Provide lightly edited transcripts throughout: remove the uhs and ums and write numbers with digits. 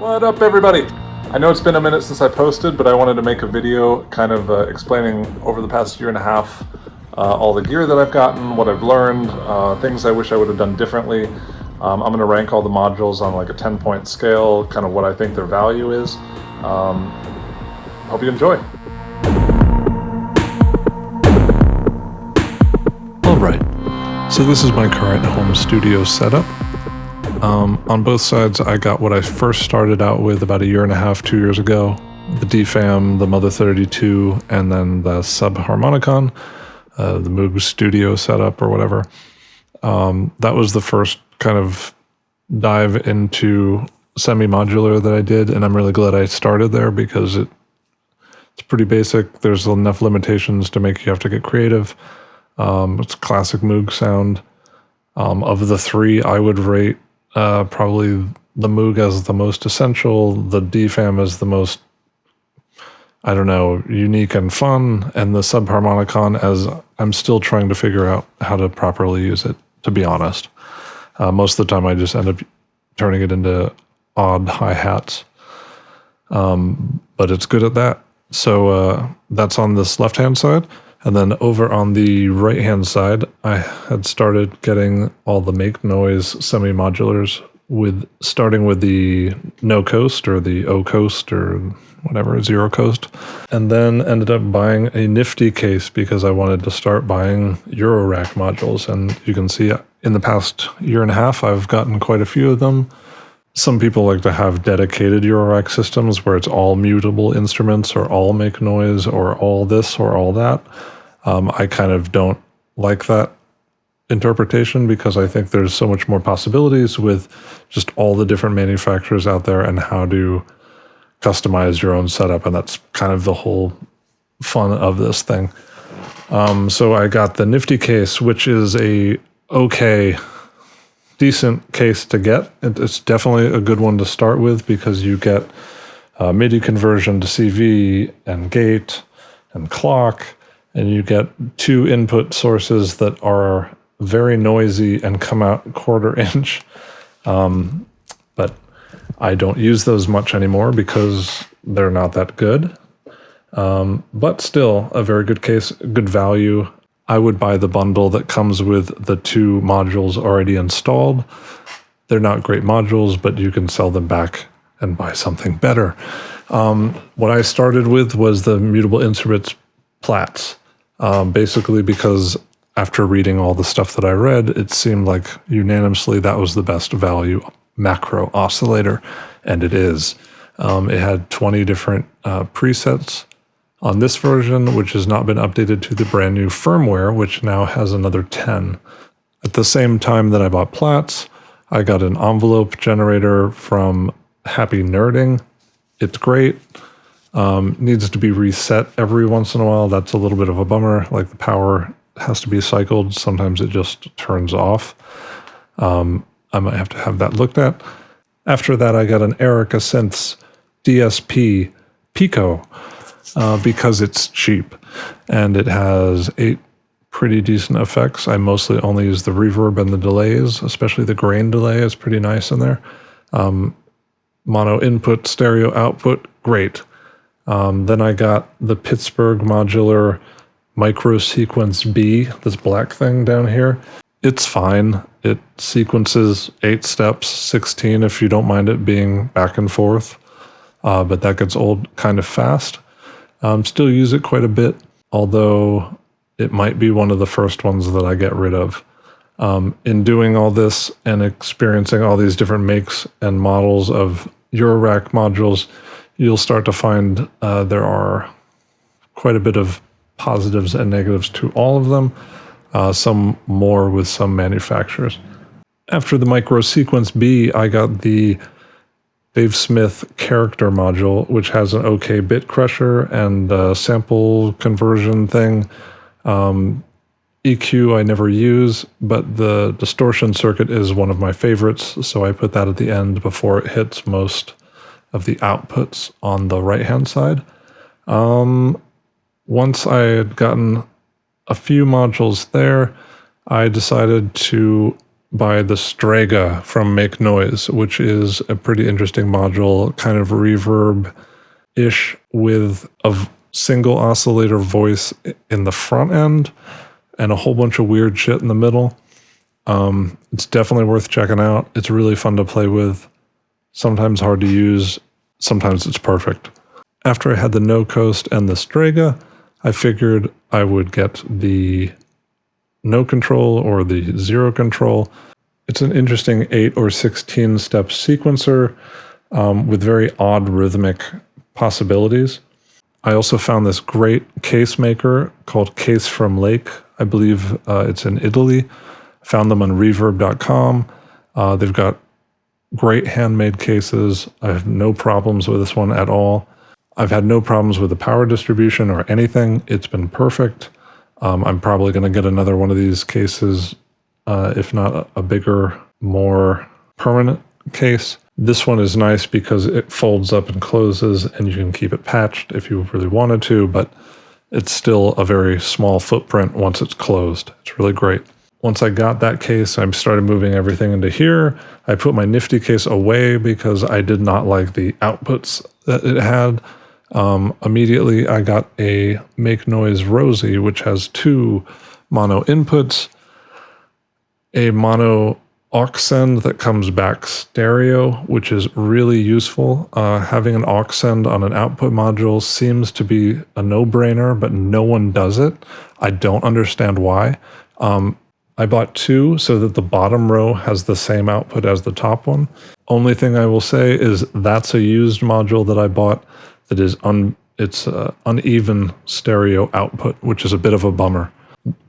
What up, everybody? I know it's been a minute since I posted, but I wanted to make a video kind of explaining over the past year and a half all the gear that I've gotten, what I've learned, things I wish I would have done differently. I'm going to rank all the modules on like a 10-point scale, kind of what I think their value is. Hope you enjoy. Alright, so this is my current home studio setup. On both sides, I got what I first started out with about a year and a half, 2 years ago. The DFAM, the Mother 32, and then the Subharmonicon, the Moog Studio setup or whatever. That was the first kind of dive into semi-modular that I did, and I'm really glad I started there because it's pretty basic. There's enough limitations to make you have to get creative. It's classic Moog sound. Of the three, I would rate probably the Moog as the most essential, the DFAM as the most, I don't know, unique and fun, and the Subharmonicon as I'm still trying to figure out how to properly use it, to be honest. Most of the time I just end up turning it into odd hi-hats, but it's good at that. So that's on this left-hand side. And then over on the right-hand side, I had started getting all the make noise semi-modulars, starting with the no coast or the O coast or whatever, zero coast, and then ended up buying a nifty case because I wanted to start buying Eurorack modules. And you can see in the past year and a half, I've gotten quite a few of them. Some people like to have dedicated Eurorack systems where it's all mutable instruments or all make noise or all this or all that. I kind of don't like that interpretation because I think there's so much more possibilities with just all the different manufacturers out there and how to customize your own setup. And that's kind of the whole fun of this thing. So I got the nifty case, which is a decent case to get. It's definitely a good one to start with because you get MIDI conversion to CV and gate and clock, and you get two input sources that are very noisy and come out quarter inch. But I don't use those much anymore because they're not that good. But still a very good case, good value. I would buy the bundle that comes with the two modules already installed. They're not great modules, but you can sell them back and buy something better. What I started with was the mutable instruments Platts, basically because after reading all the stuff that I read, it seemed like unanimously that was the best value macro oscillator, and it is. It had 20 different presets on this version, which has not been updated to the brand new firmware, which now has another 10. At the same time that I bought Platts, I got an envelope generator from Happy Nerding. It's great. Needs to be reset every once in a while. That's a little bit of a bummer. Like the power has to be cycled. Sometimes it just turns off. I might have to have that looked at. After that, I got an Erica Synths DSP Pico because it's cheap and it has 8 pretty decent effects. I mostly only use the reverb and the delays, especially the grain delay is pretty nice in there. Mono input, stereo output, great. Then I got the Pittsburgh Modular Micro Sequence B, this black thing down here. It's fine. It sequences 8 steps, 16 if you don't mind it being back and forth, but that gets old kind of fast. Still use it quite a bit, although it might be one of the first ones that I get rid of. In doing all this and experiencing all these different makes and models of Eurorack modules, you'll start to find there are quite a bit of positives and negatives to all of them, some more with some manufacturers. After the Micro Sequence B, I got the Dave Smith character module, which has an okay bit crusher and a sample conversion thing. EQ I never use, but the distortion circuit is one of my favorites, so I put that at the end before it hits most of the outputs on the right-hand side. Once I had gotten a few modules there, I decided to by the Strega from Make Noise, which is a pretty interesting module, kind of reverb-ish with a single oscillator voice in the front end and a whole bunch of weird shit in the middle. It's definitely worth checking out. It's really fun to play with. Sometimes hard to use. Sometimes it's perfect. After I had the No Coast and the Strega, I figured I would get the No Control or the Zero Control. It's an interesting 8 or 16 step sequencer with very odd rhythmic possibilities. I also found this great case maker called Case from Lake. I believe it's in Italy. Found them on reverb.com. They've got great handmade cases. I have no problems with this one at all. I've had no problems with the power distribution or anything. It's been perfect. I'm probably going to get another one of these cases, if not a bigger, more permanent case. This one is nice because it folds up and closes and you can keep it patched if you really wanted to, but it's still a very small footprint once it's closed. It's really great. Once I got that case, I started moving everything into here. I put my Nifty case away because I did not like the outputs that it had. Immediately, I got a Make Noise Rosie, which has 2 mono inputs, a mono aux send that comes back stereo, which is really useful. Having an aux send on an output module seems to be a no-brainer, but no one does it. I don't understand why. I bought 2 so that the bottom row has the same output as the top one. Only thing I will say is that's a used module that I bought that is uneven stereo output, which is a bit of a bummer.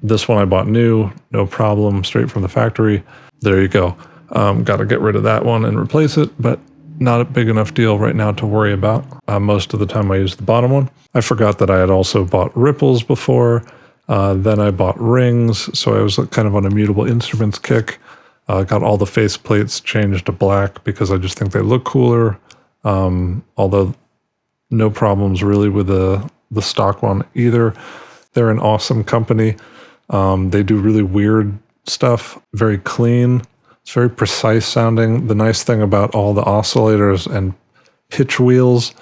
This one I bought new, no problem, straight from the factory. There you go. Got to get rid of that one and replace it, but not a big enough deal right now to worry about. Most of the time I use the bottom one. I forgot that I had also bought ripples before. Then I bought rings, so I was kind of on a mutable instruments kick. Got all the face plates changed to black because I just think they look cooler. Although no problems really with the stock one either. They're an awesome company. They do really weird stuff, very clean. It's very precise sounding. The nice thing about all the oscillators and pitch wheels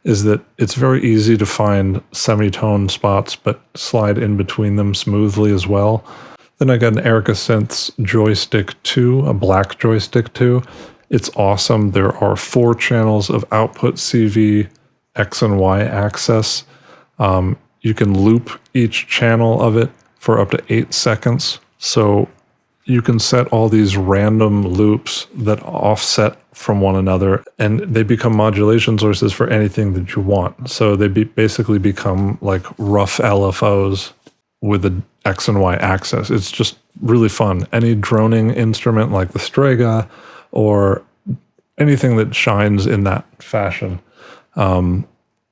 is that it's very easy to find semitone spots, but slide in between them smoothly as well. Then I got an Erica Synths Joystick 2, a black Joystick 2. It's awesome. There are 4 channels of output CV, X and Y access. You can loop each channel of it for up to 8 seconds. So you can set all these random loops that offset from one another, and they become modulation sources for anything that you want. So they basically become like rough LFOs with the X and Y axis. It's just really fun. Any droning instrument like the Strega or anything that shines in that fashion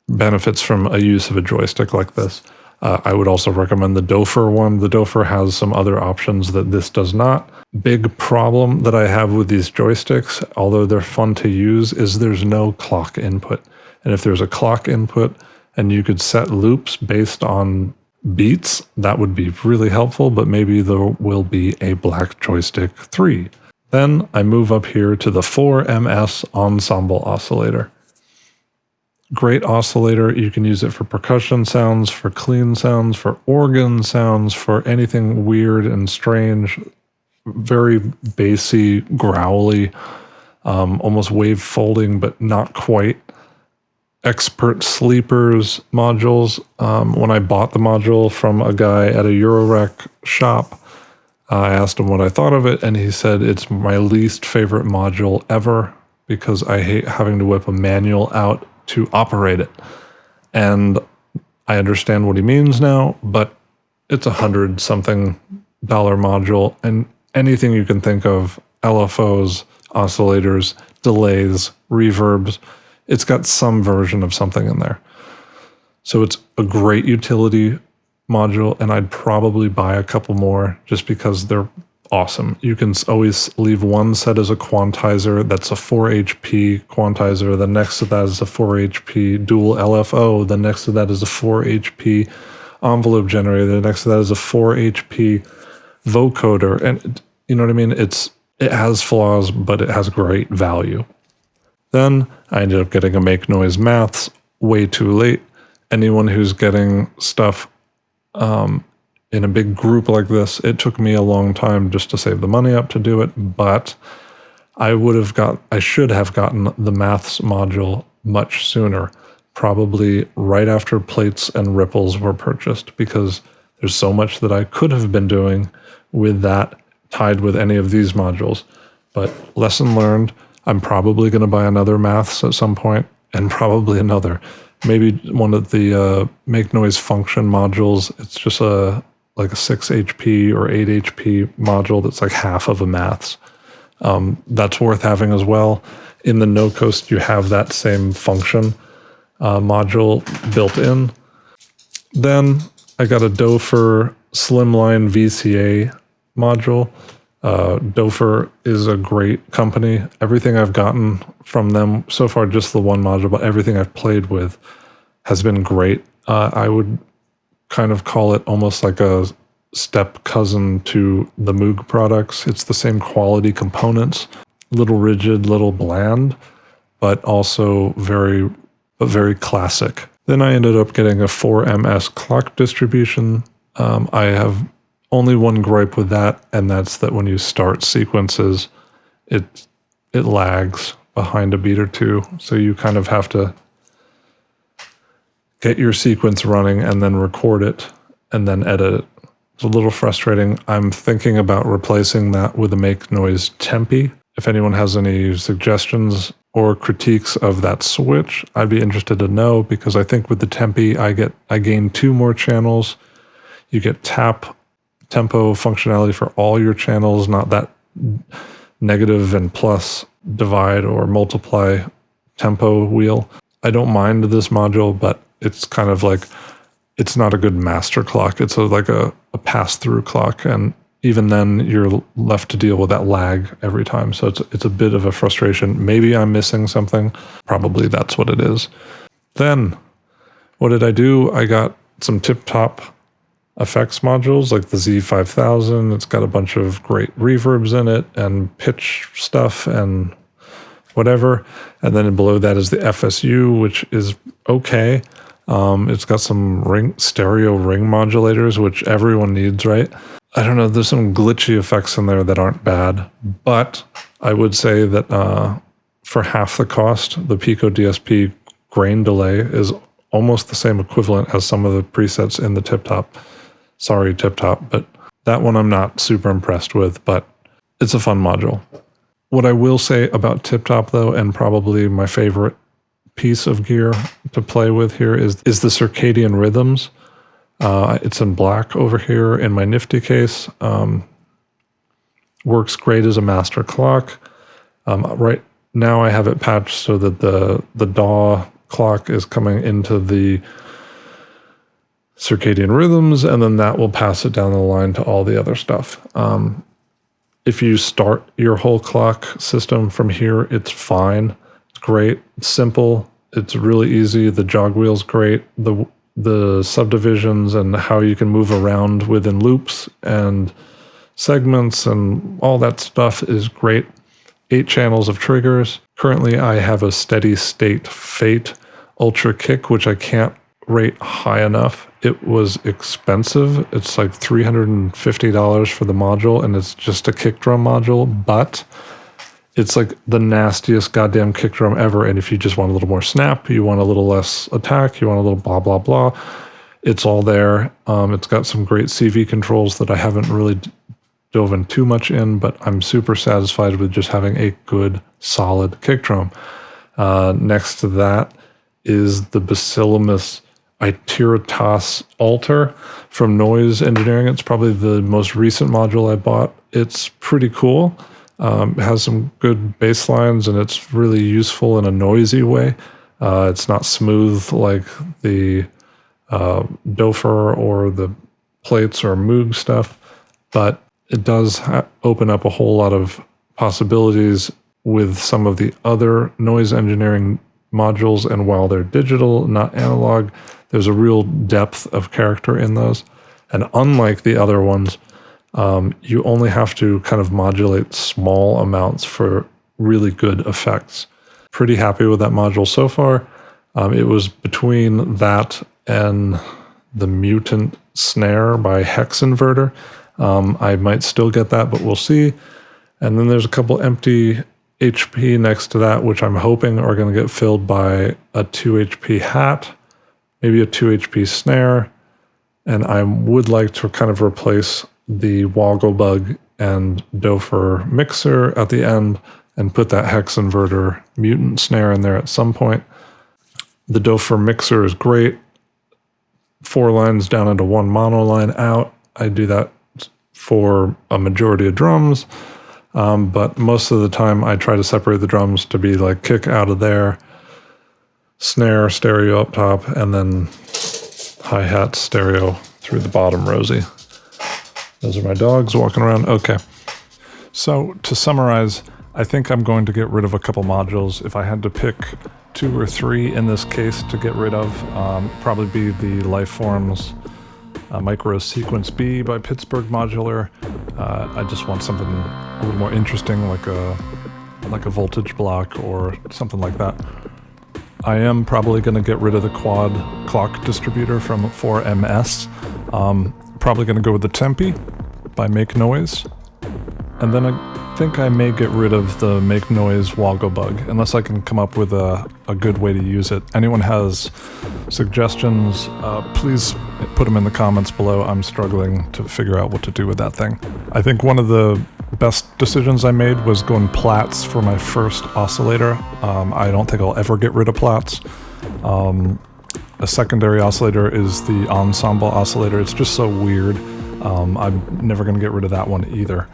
benefits from a use of a joystick like this. I would also recommend the Dofer one. The Dofer has some other options that this does not. Big problem that I have with these joysticks, although they're fun to use, is there's no clock input. And if there's a clock input and you could set loops based on beats, that would be really helpful, but maybe there will be a black joystick 3. Then I move up here to the 4MS Ensemble Oscillator. Great oscillator. You can use it for percussion sounds, for clean sounds, for organ sounds, for anything weird and strange. Very bassy, growly, almost wave folding, but not quite. Expert sleepers modules. When I bought the module from a guy at a Eurorack shop, I asked him what I thought of it, and he said it's my least favorite module ever because I hate having to whip a manual out to operate it. And I understand what he means now, but it's $100-something module, and anything you can think of, LFOs, oscillators, delays, reverbs, it's got some version of something in there. So it's a great utility module, and I'd probably buy a couple more just because they're awesome. You can always leave one set as a quantizer. That's a 4 HP quantizer. The next to that is a 4 HP dual LFO. The next to that is a 4 HP envelope generator. The next to that is a 4 HP vocoder. And you know what I mean? It's It has flaws, but it has great value. Then I ended up getting a Make Noise Maths way too late. Anyone who's getting stuff in a big group like this, it took me a long time just to save the money up to do it, but I should have gotten the Maths module much sooner, probably right after plates and ripples were purchased, because there's so much that I could have been doing with that tied with any of these modules. But lesson learned, I'm probably going to buy another Maths at some point, and probably another. Maybe one of the Make Noise function modules. It's just like a 6 HP or 8 HP module that's like half of a Maths. That's worth having as well. In the no coast, you have that same function module built in. Then I got a Dofer Slimline VCA module. Dofer is a great company. Everything I've gotten from them so far, just the one module, but everything I've played with has been great. I would kind of call it almost like a step cousin to the Moog products. It's the same quality components, little rigid, little bland, but also very classic. Then I ended up getting a 4MS clock distribution. I have only one gripe with that, and that's that when you start sequences, it lags behind a beat or two. So you kind of have to get your sequence running and then record it and then edit it. It's a little frustrating. I'm thinking about replacing that with a Make Noise Tempi. If anyone has any suggestions or critiques of that switch, I'd be interested to know, because I think with the Tempi, I gain 2 more channels. You get tempo functionality for all your channels, not that negative and plus divide or multiply tempo wheel. I don't mind this module, but it's kind of like, it's not a good master clock. It's like a pass-through clock, and even then you're left to deal with that lag every time. So it's a bit of a frustration. Maybe I'm missing something. Probably that's what it is. Then, what did I do? I got some tip-top effects modules like the Z5000. It's got a bunch of great reverbs in it and pitch stuff and whatever. And then below that is the FSU, which is okay. It's got some stereo ring modulators, which everyone needs, right? I don't know, there's some glitchy effects in there that aren't bad, but I would say that for half the cost, the Pico DSP grain delay is almost the same equivalent as some of the presets in the Tip-Top. Sorry, Tip-Top, but that one I'm not super impressed with, but it's a fun module. What I will say about Tip-Top, though, and probably my favorite piece of gear to play with here is the circadian rhythms. It's in black over here in my Nifty case. Works great as a master clock. Right now I have it patched so that the DAW clock is coming into the circadian rhythms, and then that will pass it down the line to all the other stuff. If you start your whole clock system from here, it's fine. It's great. It's simple. It's really easy. The jog wheel's great. The subdivisions and how you can move around within loops and segments and all that stuff is great. 8 channels of triggers. Currently, I have a steady state Fate Ultra Kick, which I can't rate high enough. It was expensive. It's like $350 for the module, and it's just a kick drum module, but it's like the nastiest goddamn kick drum ever. And if you just want a little more snap, you want a little less attack, you want a little blah, blah, blah, it's all there. It's got some great CV controls that I haven't really dove in too much in, but I'm super satisfied with just having a good, solid kick drum. Next to that is the Bacillus Iteratas Alter from Noise Engineering. It's probably the most recent module I bought. It's pretty cool. It has some good bass lines, and it's really useful in a noisy way. It's not smooth like the Dofer or the plates or Moog stuff, but it does open up a whole lot of possibilities with some of the other noise engineering modules, and while they're digital, not analog, there's a real depth of character in those. And unlike the other ones, You only have to kind of modulate small amounts for really good effects. Pretty happy with that module so far. It was between that and the Mutant Snare by Hex Inverter. I might still get that, but we'll see. And then there's a couple empty HP next to that, which I'm hoping are going to get filled by a 2 HP hat, maybe a 2 HP snare. And I would like to kind of replace the Wogglebug and Dofer mixer at the end and put that Hex Inverter Mutant Snare in there at some point. The Dofer mixer is great. 4 lines down into 1 mono line out. I do that for a majority of drums, but most of the time I try to separate the drums to be like kick out of there, snare, stereo up top, and then hi-hat, stereo through the bottom, Rosie. Those are my dogs walking around. Okay. So to summarize, I think I'm going to get rid of a couple modules. If I had to pick 2 or 3 in this case to get rid of, probably be the Lifeforms Micro Sequence B by Pittsburgh Modular. I just want something a little more interesting, like a voltage block or something like that. I am probably going to get rid of the quad clock distributor from 4MS. Probably going to go with the Tempe by Make Noise. And then I think I may get rid of the Make Noise Wogglebug, unless I can come up with a good way to use it. Anyone has suggestions, please put them in the comments below. I'm struggling to figure out what to do with that thing. I think one of the best decisions I made was going Platts for my first oscillator. I don't think I'll ever get rid of Platts. A secondary oscillator is the Ensemble Oscillator. It's just so weird. I'm never going to get rid of that one either.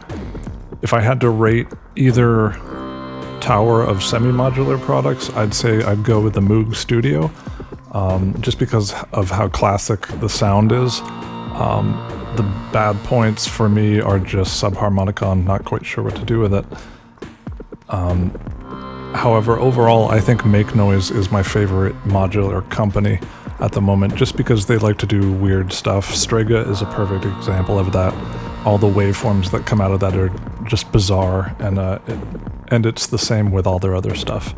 If I had to rate either tower of semi-modular products, I'd say I'd go with the Moog Studio, just because of how classic the sound is. The bad points for me are just subharmonica. I'm not quite sure what to do with it. However, overall, I think Make Noise is my favorite modular company at the moment, just because they like to do weird stuff. Strega is a perfect example of that. All the waveforms that come out of that are just bizarre, and it's the same with all their other stuff.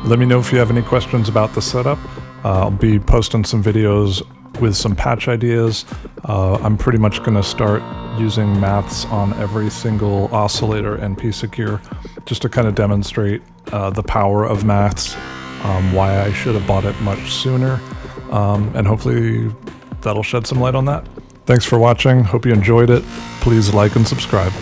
Let me know if you have any questions about the setup. I'll be posting some videos with some patch ideas. I'm pretty much going to start using maths on every single oscillator and piece of gear, just to kind of demonstrate the power of maths, why I should have bought it much sooner, and hopefully that'll shed some light on that. Thanks for watching. Hope you enjoyed it. Please like and subscribe.